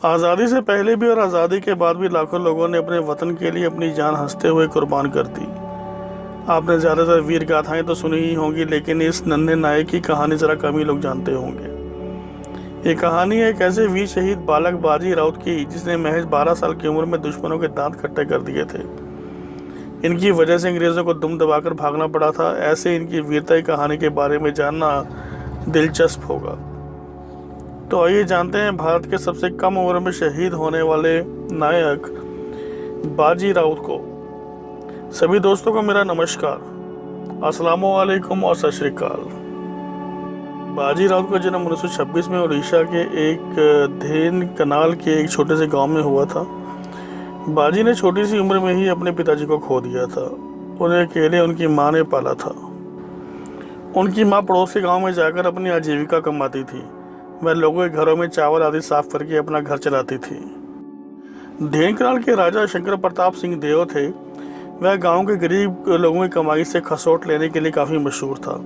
आज़ादी से पहले भी और आज़ादी के बाद भी लाखों लोगों ने अपने वतन के लिए अपनी जान हंसते हुए कुर्बान कर दी। आपने ज़्यादातर वीर गाथाएं तो सुनी ही होंगी, लेकिन इस नन्हे नायक की कहानी ज़रा कम ही लोग जानते होंगे। ये कहानी है एक ऐसे वीर शहीद बालक बाजी राउत की, जिसने महज 12 साल की उम्र में दुश्मनों के दांत खट्टे कर दिए थे। इनकी वजह से अंग्रेज़ों को दुम दबाकर भागना पड़ा था। ऐसे इनकी वीरता की कहानी के बारे में जानना दिलचस्प होगा। तो आइए जानते हैं भारत के सबसे कम उम्र में शहीद होने वाले नायक बाजी राउत को। सभी दोस्तों को मेरा नमस्कार, अस्सलामु अलैकुम और सत श्री अकाल। बाजी राउत का जन्म 1926 में उड़ीसा के एक धेन कनाल के एक छोटे से गांव में हुआ था। बाजी ने छोटी सी उम्र में ही अपने पिताजी को खो दिया था। उन्हें अकेले उनकी माँ ने पाला था। उनकी माँ पड़ोस के गाँव में जाकर अपनी आजीविका कमाती थी। वह लोगों के घरों में चावल आदि साफ करके अपना घर चलाती थी। ढेंकनाल के राजा शंकर प्रताप सिंह देव थे। वह गांव के गरीब लोगों की कमाई से खसोट लेने के लिए काफ़ी मशहूर था।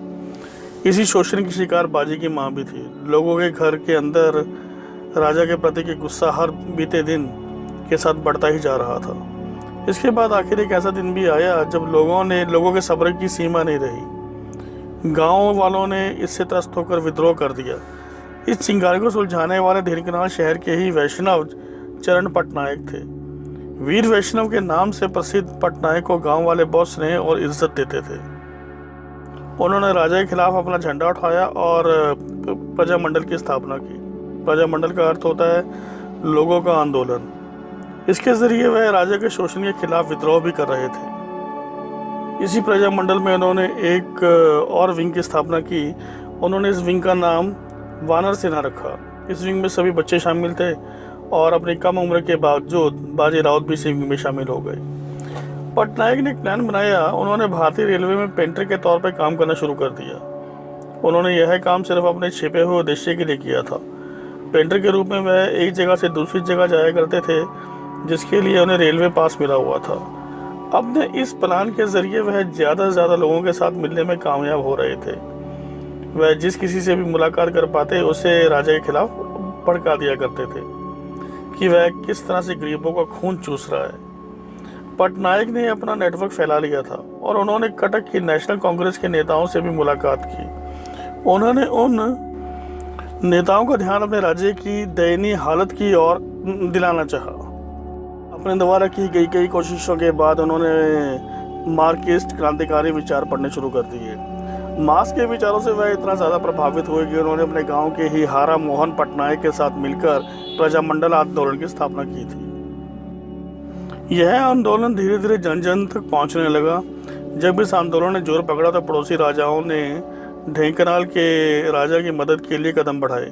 इसी शोषण की शिकार बाजी की माँ भी थी। लोगों के घर के अंदर राजा के प्रति के गुस्सा हर बीते दिन के साथ बढ़ता ही जा रहा था। इसके बाद आखिर एक ऐसा दिन भी आया जब लोगों के सब्र की सीमा नहीं रही। गाँव वालों ने इससे त्रस्त होकर विद्रोह कर दिया। इस चिंगारी को सुलझाने वाले ढेंकनाल शहर के ही वैष्णव चरण पटनायक थे। वीर वैष्णव के नाम से प्रसिद्ध पटनायक को गांव वाले बहुत स्नेह और इज्जत देते थे। उन्होंने राजा के खिलाफ अपना झंडा उठाया और प्रजामंडल की स्थापना की। प्रजामंडल का अर्थ होता है लोगों का आंदोलन। इसके जरिए वह राजा के शोषण के खिलाफ विद्रोह भी कर रहे थे। इसी प्रजामंडल में उन्होंने एक और विंग की स्थापना की। उन्होंने इस विंग का नाम वानर सेना रखा। इस विंग में सभी बच्चे शामिल थे और अपनी कम उम्र के बावजूद बाजी राउत भी इस विंग में शामिल हो गए। पटनायक ने एक प्लान बनाया। उन्होंने भारतीय रेलवे में पेंटर के तौर पर काम करना शुरू कर दिया। उन्होंने यह काम सिर्फ अपने छिपे हुए उद्देश्य के लिए किया था। पेंटर के रूप में वह एक जगह से दूसरी जगह जाया करते थे, जिसके लिए उन्हें रेलवे पास मिला हुआ था। अपने इस प्लान के जरिए वह ज़्यादा से ज़्यादा लोगों के साथ मिलने में कामयाब हो रहे थे। वह जिस किसी से भी मुलाकात कर पाते उसे राजा के खिलाफ भड़का दिया करते थे कि वह किस तरह से गरीबों का खून चूस रहा है। पटनायक ने अपना नेटवर्क फैला लिया था और उन्होंने कटक की नेशनल कांग्रेस के नेताओं से भी मुलाकात की। उन्होंने उन नेताओं का ध्यान अपने राज्य की दयनीय हालत की ओर दिलाना चाहा। अपने द्वारा की गई कई कोशिशों के बाद उन्होंने मार्क्सिस्ट क्रांतिकारी विचार पढ़ने शुरू कर दिए। मार्क्स के विचारों से वह इतना ज़्यादा प्रभावित हुए कि उन्होंने अपने गांव के ही हारा मोहन पटनायक के साथ मिलकर प्रजामंडल आंदोलन की स्थापना की थी। यह आंदोलन धीरे धीरे जन जन तक पहुंचने लगा। जब इस आंदोलन ने जोर पकड़ा तो पड़ोसी राजाओं ने ढेंकनाल के राजा की मदद के लिए कदम बढ़ाए।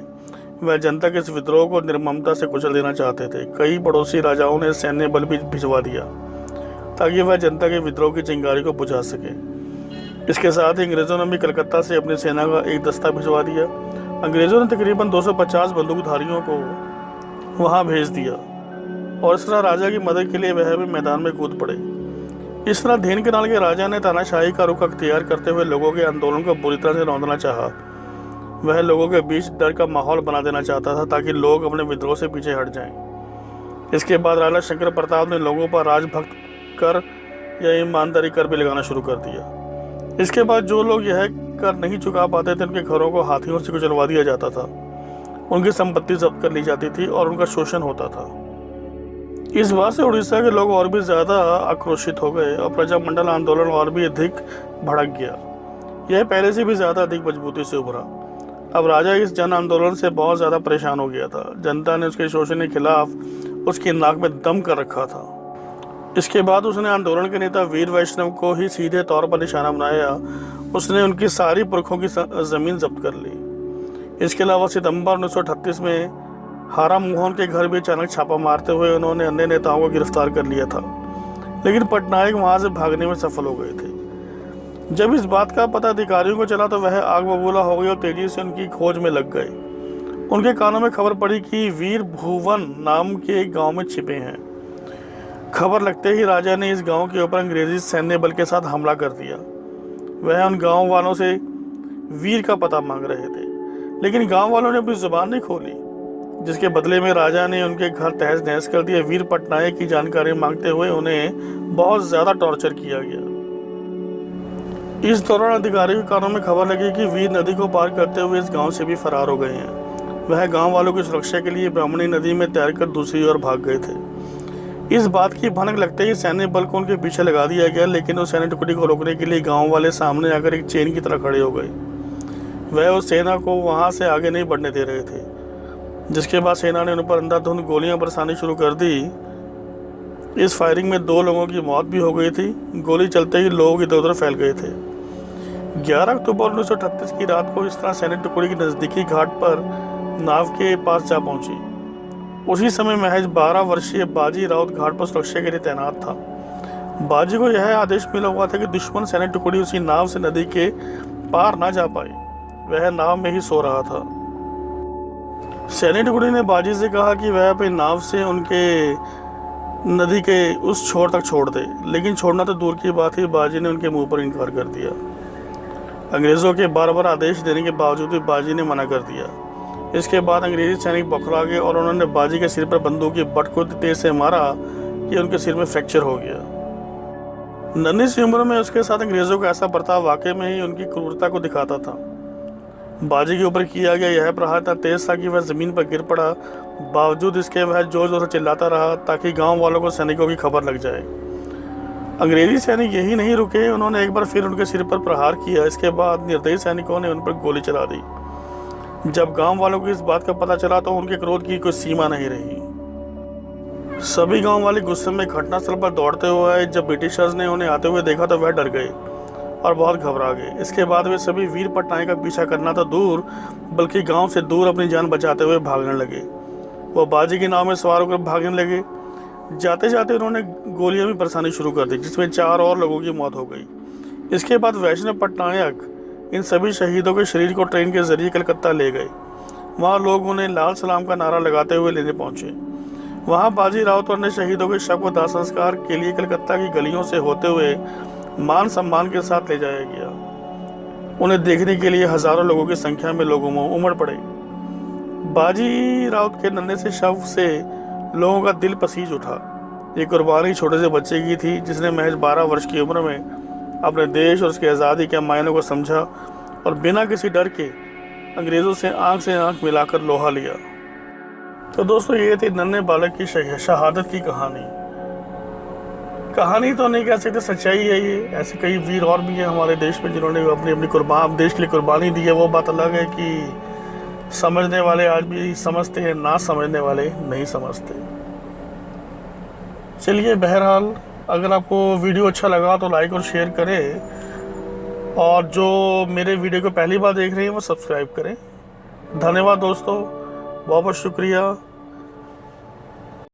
वह जनता के इस विद्रोह को निर्ममता से कुचल देना चाहते थे। कई पड़ोसी राजाओं ने सैन्य बल भी भिजवा दिया ताकि वह जनता के विद्रोह की चिंगारी को बुझा सके। इसके साथ ही अंग्रेज़ों ने भी कलकत्ता से अपनी सेना का एक दस्ता भिजवा दिया। अंग्रेज़ों ने तकरीबन 250 बंदूकधारियों को वहां भेज दिया और इस तरह राजा की मदद के लिए वह भी मैदान में कूद पड़े। इस तरह ढेंकनाल के राजा ने तानाशाही का रुख अख्तियार करते हुए लोगों के आंदोलन को बुरी तरह से रौंदना चाहा। वह लोगों के बीच डर का माहौल बना देना चाहता था ताकि लोग अपने विद्रोह से पीछे हट जाएं। इसके बाद राजा शंकर प्रताप ने लोगों पर राजभक्त कर या ईमानदारी कर भी लगाना शुरू कर दिया। इसके बाद जो लोग यह कर नहीं चुका पाते थे उनके घरों को हाथियों से कुचलवा दिया जाता था। उनकी संपत्ति जब्त कर ली जाती थी और उनका शोषण होता था। इस बात से उड़ीसा के लोग और भी ज़्यादा आक्रोशित हो गए और प्रजामंडल आंदोलन और भी अधिक भड़क गया। यह पहले से भी ज़्यादा अधिक मजबूती से उभरा। अब राजा इस जन आंदोलन से बहुत ज़्यादा परेशान हो गया था। जनता ने उसके शोषण के खिलाफ उसकी नाक में दम कर रखा था। इसके बाद उसने आंदोलन के नेता वीर वैष्णव को ही सीधे तौर पर निशाना बनाया। उसने उनकी सारी पुरखों की ज़मीन जब्त कर ली। इसके अलावा सितंबर 1938 में हारा मोहन के घर भी अचानक छापा मारते हुए उन्होंने अन्य नेताओं को गिरफ्तार कर लिया था, लेकिन पटनायक वहां से भागने में सफल हो गए थे। जब इस बात का पता अधिकारियों को चला तो वह आग बबूला हो गई और तेजी से उनकी खोज में लग गए। उनके कानों में खबर पड़ी कि वीर भुवन नाम के एक गाँव में छिपे हैं। खबर लगते ही राजा ने इस गांव के ऊपर अंग्रेजी सैन्य बल के साथ हमला कर दिया। वह उन गांव वालों से वीर का पता मांग रहे थे, लेकिन गांव वालों ने अपनी जुबान नहीं खोली। जिसके बदले में राजा ने उनके घर तहस नहस कर दिया। वीर पटनायक की जानकारी मांगते हुए उन्हें बहुत ज़्यादा टॉर्चर किया गया। इस दौरान अधिकारियों के कानों में खबर लगी कि वीर नदी को पार करते हुए इस गांव से भी फरार हो गए हैं। वह गांव वालों की सुरक्षा के लिए ब्राह्मणी नदी में तैरकर दूसरी ओर भाग गए थे। इस बात की भनक लगते ही सैन्य बल को उनके पीछे लगा दिया गया, लेकिन उस सैन्य टुकड़ी को रोकने के लिए गांव वाले सामने आकर एक चेन की तरह खड़े हो गए। वह उस सेना को वहां से आगे नहीं बढ़ने दे रहे थे, जिसके बाद सेना ने उन पर अंधाधुंध गोलियां बरसानी शुरू कर दी। इस फायरिंग में 2 लोगों की मौत भी हो गई थी। गोली चलते ही लोग इधर उधर फैल गए थे। 11 अक्टूबर 1938 की रात को इस तरह सैन्य टुकड़ी की नज़दीकी घाट पर नाव के पास जा पहुंची। उसी समय महज 12 वर्षीय बाजी राउत घाट पर सुरक्षा के लिए तैनात था। बाजी को यह आदेश मिला हुआ था कि दुश्मन सैन्य टुकड़ी उसी नाव से नदी के पार ना जा पाए। वह नाव में ही सो रहा था। सैन्य टुकड़ी ने बाजी से कहा कि वह अपनी नाव से उनके नदी के उस छोर तक छोड़ दे, लेकिन छोड़ना तो दूर की बात ही, बाजी ने उनके मुंह पर इनकार कर दिया। अंग्रेजों के बार बार आदेश देने के बावजूद भी बाजी ने मना कर दिया। इसके बाद अंग्रेजी सैनिक बौखला गए और उन्होंने बाजी के सिर पर बंदूक की बट को तेज से मारा कि उनके सिर में फ्रैक्चर हो गया। नन्ही सी उम्र में उसके साथ अंग्रेजों का ऐसा बर्ताव वाकई में ही उनकी क्रूरता को दिखाता था। बाजी के ऊपर किया गया यह प्रहार इतना तेज था कि वह जमीन पर गिर पड़ा। बावजूद इसके वह जोर जोर से चिल्लाता रहा ताकि गांव वालों को सैनिकों की खबर लग जाए। अंग्रेजी सैनिक यही नहीं रुके, उन्होंने एक बार फिर उनके सिर पर प्रहार किया। इसके बाद निर्दयी सैनिकों ने उन पर गोली चला दी। जब गांव वालों को इस बात का पता चला तो उनके क्रोध की कोई सीमा नहीं रही। सभी गांव वाले गुस्से में घटनास्थल पर दौड़ते हुए आए। जब ब्रिटिशर्स ने उन्हें आते हुए देखा तो वह डर गए और बहुत घबरा गए। इसके बाद वे सभी वीर पटनायक का पीछा करना तो दूर, बल्कि गांव से दूर अपनी जान बचाते हुए भागने लगे। वो बाजी के नाव में सवार होकर भागने लगे। जाते जाते उन्होंने गोलियां भी बरसानी शुरू कर दी, जिसमें 4 और लोगों की मौत हो गई। इसके बाद वैष्णव पटनायक इन सभी शहीदों के शरीर को ट्रेन के जरिए कलकत्ता ले गए। वहाँ लोग उन्हें लाल सलाम का नारा लगाते हुए लेने पहुंचे। वहाँ बाजी राउत और अन्य शहीदों के शव को दाह संस्कार के लिए कलकत्ता की गलियों से होते हुए मान सम्मान के साथ ले जाया गया। उन्हें देखने के लिए हजारों लोगों की संख्या में लोग उमड़ पड़े। बाजी राउत के नन्हे से शव से लोगों का दिल पसीज उठा। ये कुर्बानी छोटे से बच्चे की थी, जिसने महज 12 वर्ष की उम्र में अपने देश और उसकी आज़ादी के मायनों को समझा और बिना किसी डर के अंग्रेज़ों से आंख मिलाकर लोहा लिया। तो दोस्तों, ये थी नन्हे बालक की शहादत की कहानी। कहानी तो नहीं कह सकते, सच्चाई है ये। ऐसे कई वीर और भी हैं हमारे देश में जिन्होंने अपनी देश के लिए कुर्बानी दी है। वो बात अलग है कि समझने वाले आज भी समझते हैं, ना समझने वाले नहीं समझते। चलिए, बहरहाल अगर आपको वीडियो अच्छा लगा तो लाइक और शेयर करें, और जो मेरे वीडियो को पहली बार देख रहे हैं वो सब्सक्राइब करें। धन्यवाद दोस्तों, बहुत बहुत शुक्रिया।